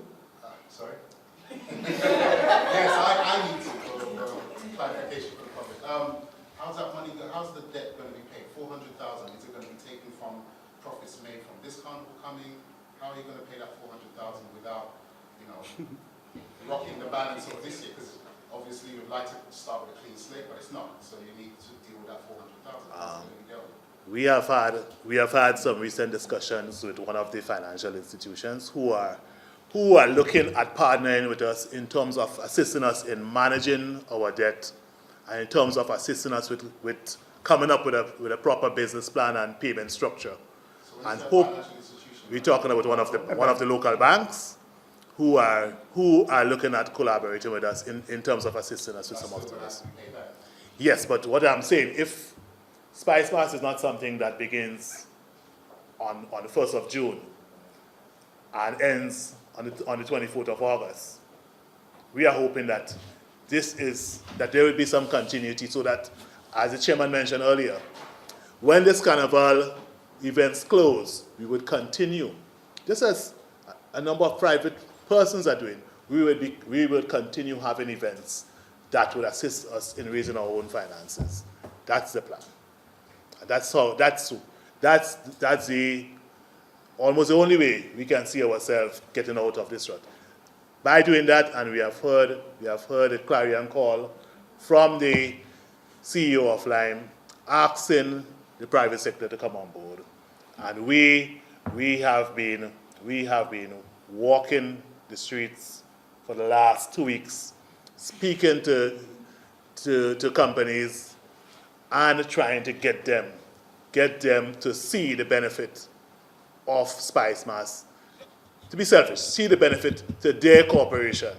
Speaker 11: Sorry. Yes, I need to for clarification for the public. How's that money? How's the debt going to be paid? 400,000. Is it going to be taken from profits made from this carnival coming? How are you going to pay that 400,000 without, rocking the balance of this year? Because obviously you'd like to start with a clean slate, but it's not. So you need to deal with that 400,000.
Speaker 3: we have had some recent discussions with one of the financial institutions who are looking at partnering with us in terms of assisting us in managing our debt and in terms of assisting us with coming up with a proper business plan and payment structure.
Speaker 11: So
Speaker 3: And
Speaker 11: is that
Speaker 3: hope
Speaker 11: financial institution?
Speaker 3: we're talking about one of the local banks who are looking at collaborating with us in terms of assisting us with some of
Speaker 11: Still gonna
Speaker 3: this.
Speaker 11: have to pay back.
Speaker 3: Yes, but what I'm saying, if Spicemas is not something that begins on the 1st of June and ends on the 24th of August, we are hoping that there will be some continuity so that, as the chairman mentioned earlier, when this carnival events close, we would continue. Just as a number of private persons are doing, we would continue having events that would assist us in raising our own finances. That's the plan. That's the almost the only way we can see ourselves getting out of this rut. By doing that, and we have heard a clarion call from the CEO of Lime asking the private sector to come on board. And we have been walking the streets for the last 2 weeks, speaking to companies and trying to get them to see the benefit of Spicemas, to be selfish, see the benefit to their corporation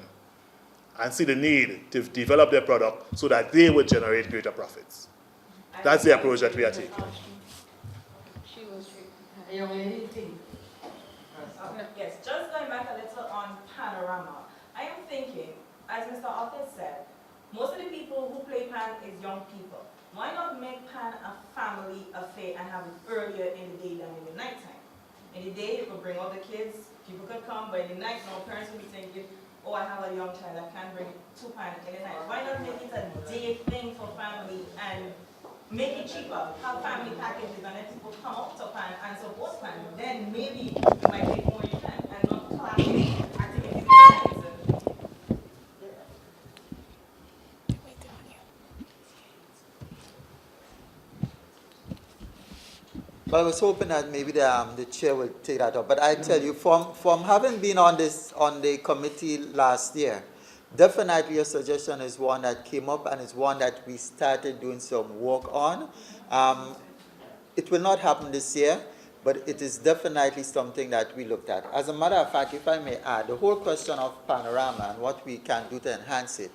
Speaker 3: and see the need to develop their product so that they would generate greater profits. That's the approach that we are taking.
Speaker 10: Yes, just going back a little on panorama. I am thinking, as Mr. Office said, most of the people who play pan is young people. Why not make pan a family affair and have it earlier in the day than in the nighttime? In the day, you could bring all the kids, people could come, but in the night, no parents will be thinking, oh, I have a young child, I can't bring 2 pan in the night. Why not make it a day thing for family and make it cheaper? Have family packages and let people come up to pan and support pan. Then maybe you might take more you can and not clashing activities in the night.
Speaker 7: Well, I was hoping that maybe the chair would take that up. But I tell you, from having been on the committee last year, definitely your suggestion is one that came up and is one that we started doing some work on. It will not happen this year, but it is definitely something that we looked at. As a matter of fact, if I may add, the whole question of panorama and what we can do to enhance it.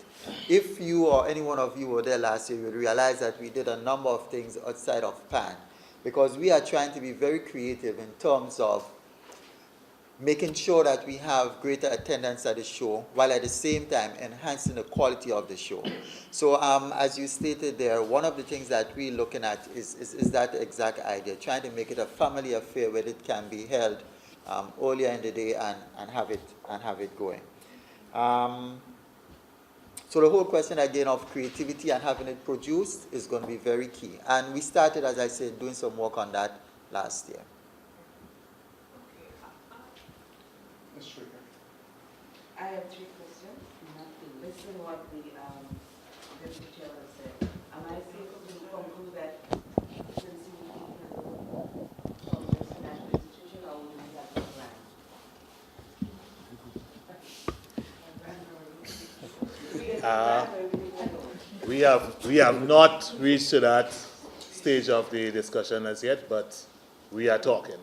Speaker 7: If you or any one of you were there last year, you would realize that we did a number of things outside of PAN, because we are trying to be very creative in terms of making sure that we have greater attendance at the show, while at the same time enhancing the quality of the show. So as you stated there, one of the things that we're looking at is that exact idea, trying to make it a family affair where it can be held earlier in the day and have it going. So the whole question again of creativity and having it produced is going to be very key. And we started, as I said, doing some work on that last year.
Speaker 1: I have 3 questions. Listen to what the deputy chair has said. Am I safe to conclude that since you from this financial institution, or will you have a plan?
Speaker 3: We have not reached to that stage of the discussion as yet, but we are talking.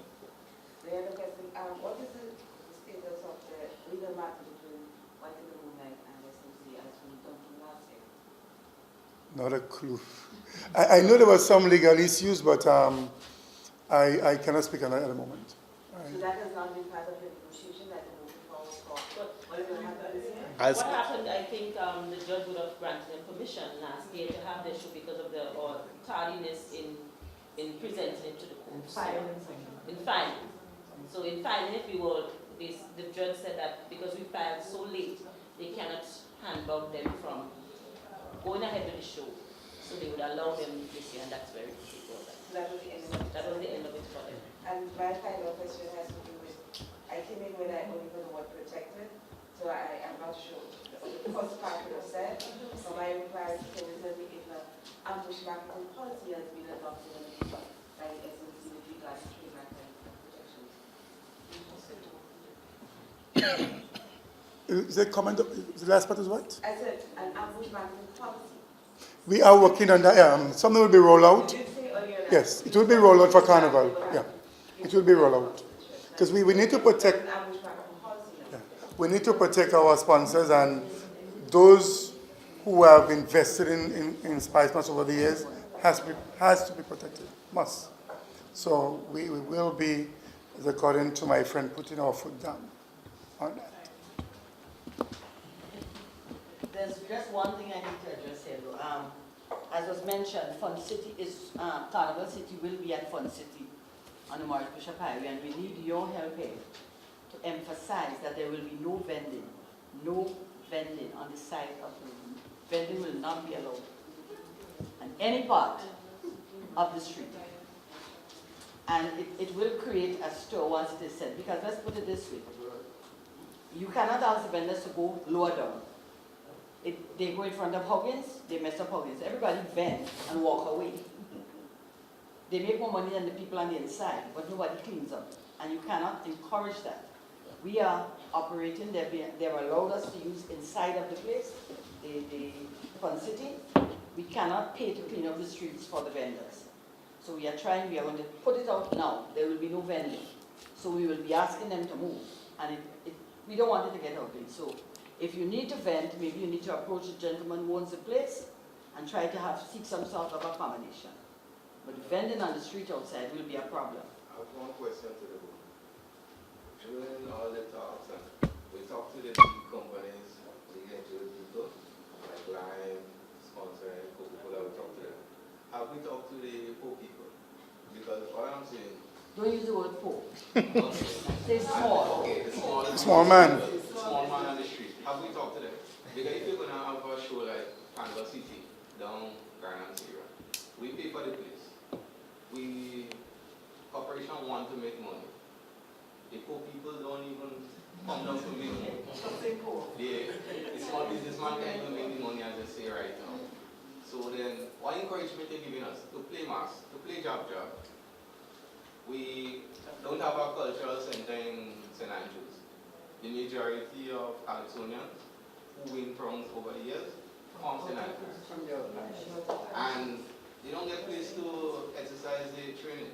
Speaker 1: The other question, what is the status of the legal matter between White in the Moonlight and SMC as we done from last year?
Speaker 2: Not a clue. I know there were some legal issues, but I cannot speak on that at the moment.
Speaker 1: So that has not been part of the negotiation that you're moving forward for? What is going to happen this year?
Speaker 5: What happened, I think the judge would have granted them permission last year to have the issue because of the tardiness in presenting it to the court. In filing. So in filing it, the judge said that because we filed so late, they cannot handbug them from going ahead with the show. So they would allow them this year, and that's very it was.
Speaker 1: That was the end of it.
Speaker 5: That was the end of it for them.
Speaker 1: And my final question has to do with, I came in when I only know what protected, so I am not sure. The first part was said, so my reply is, can you tell me if the ambush marketing policy has been adopted in the
Speaker 8: by the SMC with regards to trademark and protection.
Speaker 2: Is the comment, the last part is what?
Speaker 8: I said an ambush banking policy.
Speaker 2: We are working on that. Something will be rolled out.
Speaker 8: Did you say earlier that?
Speaker 2: Yes, it will be rolled out for Carnival. Yeah, it will be rolled out. Because we need to protect,
Speaker 8: An ambush banking policy.
Speaker 2: yeah, we need to protect our sponsors and those who have invested in Spicemas over the years has to be protected, must. So we will be, as according to my friend, putting our foot down on that.
Speaker 1: There's just one thing I need to address here, though. As was mentioned, Fun City is, Carnival City will be at Fun City on the Morris Bishop Highway, and we need your help here to emphasize that there will be no vending on the side of the road. Vending will not be allowed on any part of the street. And it will create a store once it is set, because let's put it this way. You cannot ask the vendors to go lower down. They go in front of Huggins, they mess up Huggins. Everybody vend and walk away. They make more money than the people on the inside, but nobody cleans up. And you cannot encourage that. We are operating, they've allowed us to use inside of the place, the Fun City. We cannot pay to clean up the streets for the vendors. So we are going to put it out now. There will be no vending. So we will be asking them to move. And we don't want it to get ugly. So if you need to vend, maybe you need to approach the gentleman who owns the place and try to seek some sort of accommodation. But vending on the street outside will be a problem.
Speaker 12: I have one question to the board. During all the talks, and we talk to the big companies, we get to the people, like Lime, sponsoring, Coca-Cola, we talk to them. Have we talked to the poor people? Because all I'm saying...
Speaker 1: Don't use the word poor.
Speaker 12: Okay.
Speaker 1: Say small.
Speaker 12: Okay, the
Speaker 2: Small man.
Speaker 12: Small man on the street. Have we talked to them? Because if you're going to have a show like Carnival City, down Grenada, we pay for the place. Corporation want to make money. The poor people don't even come down to make money. The small businessman can't even make the money, as they say right now. So then, what encouragement they're giving us? To play mass, to play job. We don't have a cultural center in St. Andrews. The majority of Calypsonians who win crowns over the years come St. Andrews. And they don't get place to exercise their training.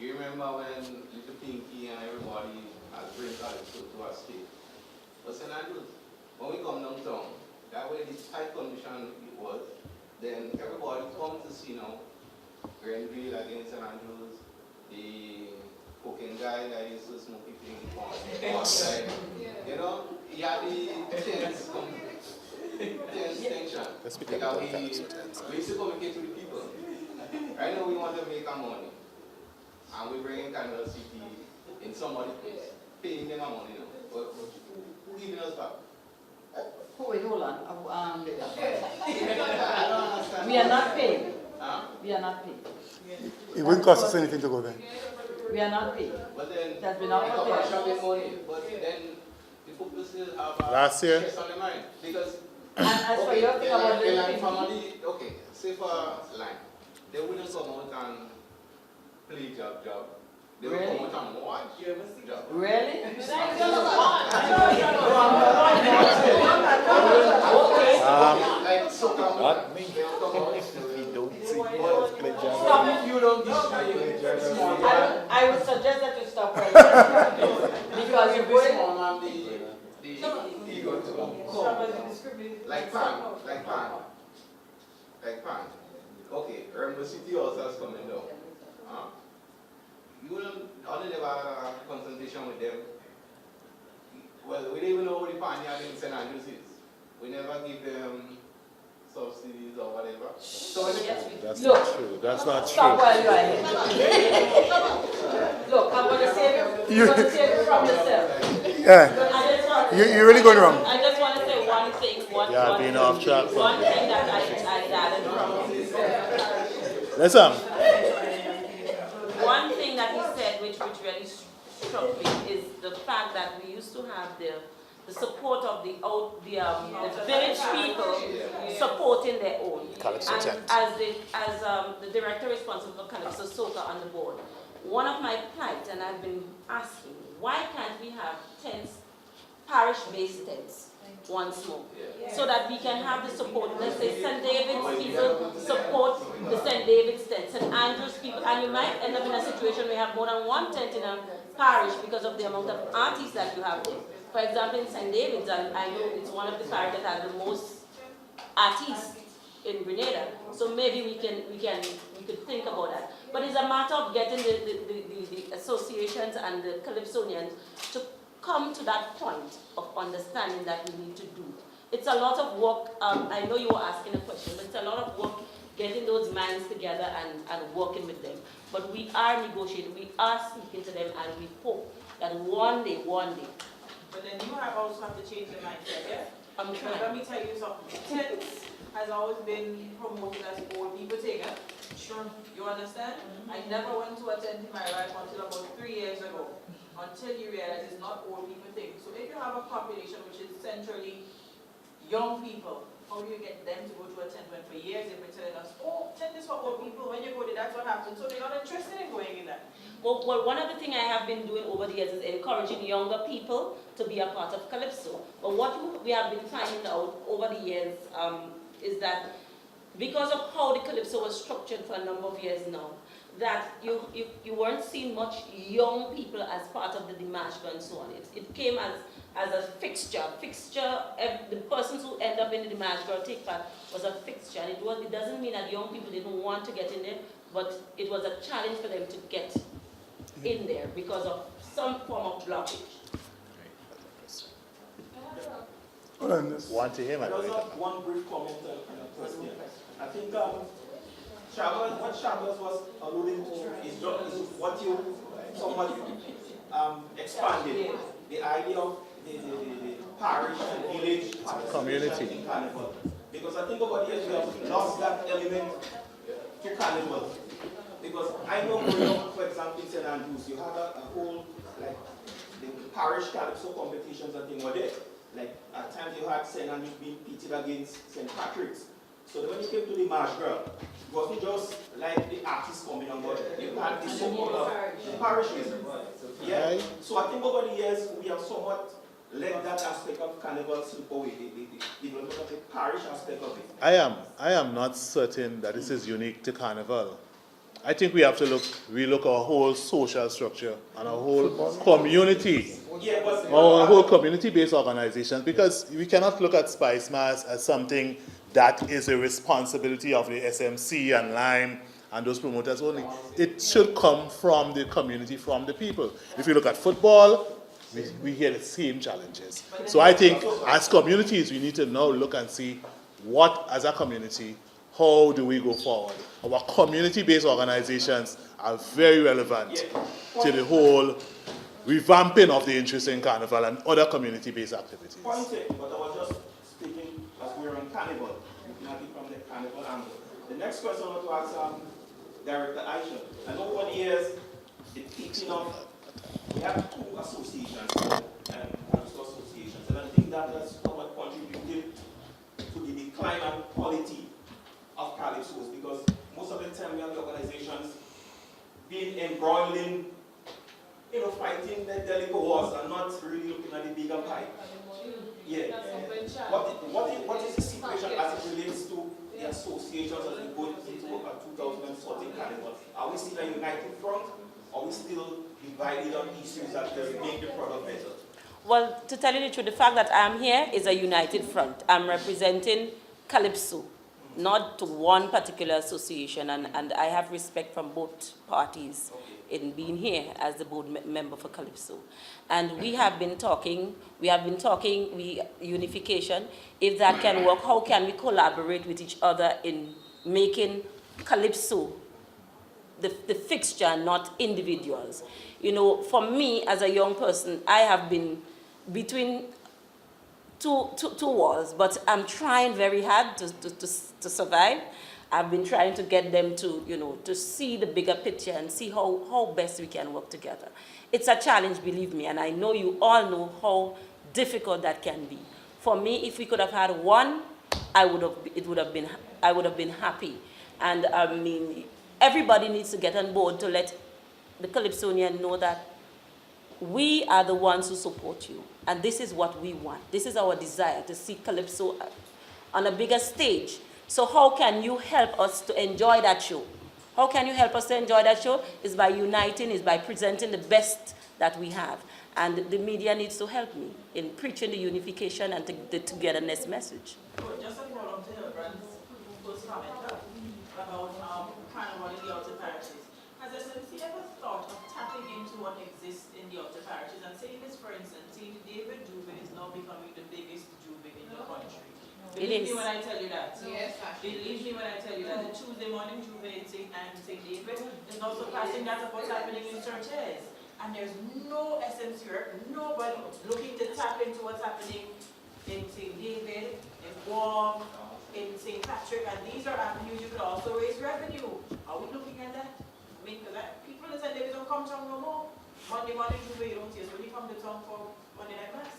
Speaker 12: You remember when Little Pinky and everybody has bring Calypso to our state. But St. Andrews, when we come downtown, that way this tight condition it was, then everybody come to see now Grenada against St. Andrews, the cooking guy that used to smoke thing outside. You know, he had the tense tension. Because we used to communicate with the people. Right now we want to make our money. And we bring in Carnival City in somebody's place, paying them our money now. But who giving us back?
Speaker 1: Wait, hold on. We are not paying.
Speaker 12: Huh?
Speaker 1: We are not paying.
Speaker 2: It wouldn't cost us anything to go there.
Speaker 1: We are not paying.
Speaker 12: But then,
Speaker 1: it has been out of
Speaker 12: make money. But then, the people still have
Speaker 3: Last year?
Speaker 12: stress on their mind. Because,
Speaker 1: and as for your thing about
Speaker 12: the
Speaker 1: Little
Speaker 12: line
Speaker 1: Pinky,
Speaker 12: family, okay, say for line, they wouldn't come out and play job. They would
Speaker 1: Really?
Speaker 12: come out and watch job.
Speaker 1: Really?
Speaker 12: Like soccer,
Speaker 4: Not me.
Speaker 12: they will come out.
Speaker 4: We don't see play
Speaker 12: Stop, you don't display small man.
Speaker 1: I would suggest that you stop right now. Because you're going.
Speaker 12: Small man, the ego to come. Like pan. Okay, Rainbow City also is coming down. You will only never have a consultation with them. Well, we don't even know what the pan yard in St. Andrews is. We never give them subsidies or whatever. So
Speaker 3: That's
Speaker 1: Look,
Speaker 3: not true. That's not
Speaker 1: stop
Speaker 3: true.
Speaker 1: while you are here. Look, I'm going to save you. I'm going to save you from yourself.
Speaker 2: Yeah, you're really going wrong.
Speaker 5: I just want to say one thing.
Speaker 3: Yeah, being off track.
Speaker 5: One thing that I added from
Speaker 3: Listen.
Speaker 5: one thing that he said, which really struck me, is the fact that we used to have the the support of the village people supporting their own.
Speaker 3: Calypso
Speaker 5: And
Speaker 3: tent.
Speaker 5: as the director responsible for Calypso Soca on the board, one of my plights, and I've been asking, why can't we have tents, parish-based tents, once more, so that we can have the support. Let's say St. David's people support the St. David's tent, St. Andrew's people, and you might end up in a situation where you have more than one tent in a parish because of the amount of artists that you have there. For example, in St. David's, and I know it's one of the parishes that has the most artists in Grenada, so maybe we could think about that. But it's a matter of getting the associations and the Calypsonians to come to that point of understanding that we need to do. It's a lot of work. I know you were asking a question, but it's a lot of work getting those minds together and working with them. But we are negotiating, we are speaking to them, and we hope that one day.
Speaker 10: But then you also have to change the mindset, yeah?
Speaker 5: I'm trying.
Speaker 10: Let me tell you something. Tents has always been promoted as old people taker. Sure. You understand? I never went to a tent in my life until about 3 years ago. Until you realize it's not old people thing. So if you have a population which is centrally young people, how do you get them to go to a tent when for years they've been telling us, oh, tent is for old people, when you go there, that's what happens. So they're not interested in going in that.
Speaker 5: Well, one of the things I have been doing over the years is encouraging younger people to be a part of Calypso. But what we have been finding out over the years is that because of how the Calypso was structured for a number of years now, that you weren't seeing much young people as part of the Dimashq and so on. It came as a fixture. The persons who end up in the Dimashq or take part was a fixture. And it doesn't mean that young people didn't want to get in there, but it was a challenge for them to get in there because of some form of blockage.
Speaker 3: Want to hear my
Speaker 9: one brief comment and a question. I think what Chavez was alluding to is what you somewhat expanded, the idea of the parish and village
Speaker 3: community
Speaker 9: carnival. Because I think over the years we have lost that element to carnival. Because I know growing up, for example, in St. Andrews, you had a whole, like, the parish calypso competitions and things were there. Like, at times you had St. Andrews being pitted against St. Patrick's. So when you came to the Marsh Girl, it wasn't just like the artists coming on board, you had the so-called parishes. Yeah. So I think over the years we have somewhat let that aspect of carnival slip away, the development of the parish aspect of it.
Speaker 3: I am not certain that this is unique to carnival. I think we have to relook our whole social structure and our whole community, our whole community-based organizations, because we cannot look at Spicemas as something that is a responsibility of the SMC and Lime and those promoters only. It should come from the community, from the people. If you look at football, we hear the same challenges. So I think as communities, we need to now look and see what, as a community, how do we go forward? Our community-based organizations are very relevant to the whole revamping of the interest in carnival and other community-based activities.
Speaker 9: Point taken, but I was just speaking as we're on carnival, not from the carnival angle. The next question I want to ask Director Aisha. I know over the years, the teaching of, we have two associations, associations, and I think that has somewhat contributed to the decline and quality of Calypsos, because most of the time we have the organizations being embroiled in, fighting the delicate wars and not really looking at the bigger pie. Yeah. What is the situation as it relates to the associations as we go into 2014 carnival? Are we still a united front? Or are we still divided on issues that make the product better?
Speaker 5: Well, to tell you the truth, the fact that I'm here is a united front. I'm representing Calypso, not to one particular association, and I have respect from both parties in being here as the board member for Calypso. And we have been talking, unification, if that can work, how can we collaborate with each other in making Calypso the fixture, not individuals. For me as a young person, I have been between two walls, but I'm trying very hard to survive. I've been trying to get them to see the bigger picture and see how best we can work together. It's a challenge, believe me, and I know you all know how difficult that can be. For me, if we could have had one, I would have been happy. And I mean, everybody needs to get on board to let the Calypsonian know that we are the ones who support you. And this is what we want. This is our desire, to see Calypso on a bigger stage. So how can you help us to enjoy that show? How can you help us to enjoy that show? Is by uniting, is by presenting the best that we have. And the media needs to help me in preaching the unification and the togetherness message.
Speaker 10: Just a follow-up to your brand's first comment about carnival in the outer parishes. Has SMC ever thought of tapping into what exists in the outer parishes and saying this, for instance, St. David Juve is now becoming the biggest Juve in the country? Believe me when I tell you that. Yes, believe me when I tell you that the Tuesday morning Juve in St. David is now surpassing that of what's happening in churches. And there's no SMC rep, nobody looking to tap into what's happening in St. David, in Guam, in St. Patrick, and these are avenues you could also raise revenue. Are we looking at that? I mean, because people in St. David don't come town no more. Monday morning Juve, you don't see us when you come to town for Monday night mass.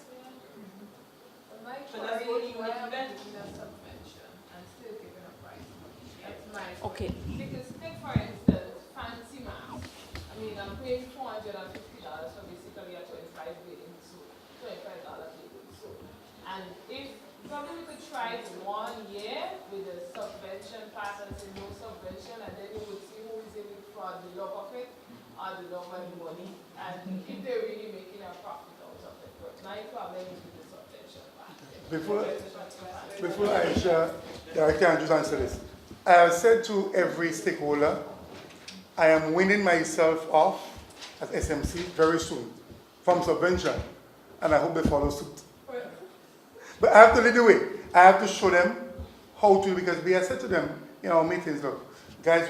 Speaker 8: So that's what you want to get in a subvention and still keeping a price. That's my point.
Speaker 5: Okay.
Speaker 8: Because take for instance, fancy mass. I mean, I'm paying $450 for basically a 25 bathing suit, $25 bathing suit. And if probably we could try it 1 year with a subvention pass and say no subvention, and then you would see who is in it for the love of it or the love of the money, and if they're really making a profit out of it. But my problem is with the subvention pass.
Speaker 2: Before Aisha, I can just answer this. I have said to every stakeholder, I am winning myself off as SMC very soon from subvention, and I hope they follow suit. But I have to lead the way. I have to show them how to, because we have said to them in our meetings, look, guys,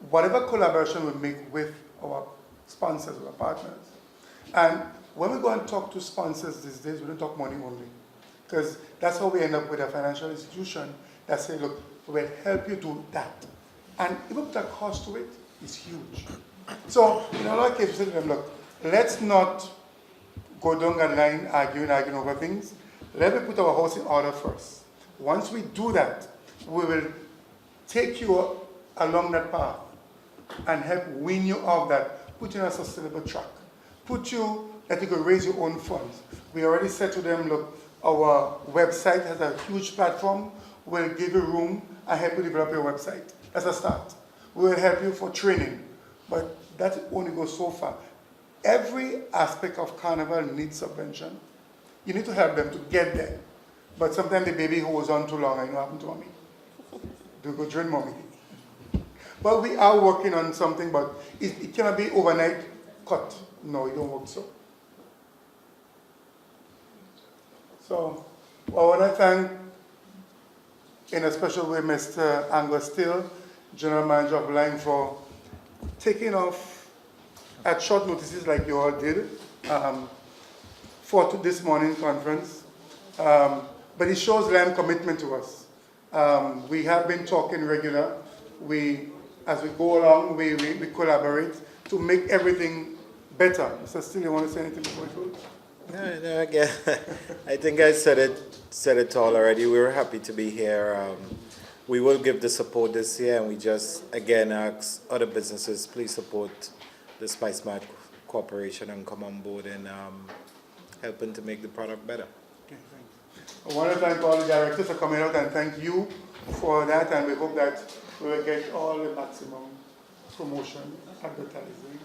Speaker 2: whatever collaboration we make with our sponsors, our partners. And when we go and talk to sponsors these days, we don't talk money only. Because that's how we end up with a financial institution that say, look, we'll help you do that. And even put a cost to it is huge. So in a lot of cases, we say to them, look, let's not go down the line arguing over things. Let me put our house in order first. Once we do that, we will take you along that path and help win you off that, put you on a sustainable track, put you that you can raise your own funds. We already said to them, look, our website has a huge platform. We'll give you room and help you develop your website. That's a start. We will help you for training, but that only goes so far. Every aspect of carnival needs subvention. You need to help them to get there. But sometimes the baby holds on too long, I know what happened to mommy. Do go join mommy. But we are working on something, but it cannot be overnight cut. No, it don't work so. So I want to thank, in a special way, Mr. Angus Still, General Manager of Line, for taking off at short notices like you all did for this morning conference. But it shows Line commitment to us. We have been talking regular. As we go along, we collaborate to make everything better. Mr. Still, you want to say anything before we go?
Speaker 4: No, again, I think I said it all already. We were happy to be here. We will give the support this year, and we just, again, ask other businesses, please support the Spicemas Corporation and come on board and helping to make the product better.
Speaker 2: Okay, thanks. I want to thank all the directors for coming out, and thank you for that, and we hope that we will get all the maximum promotion, advertising.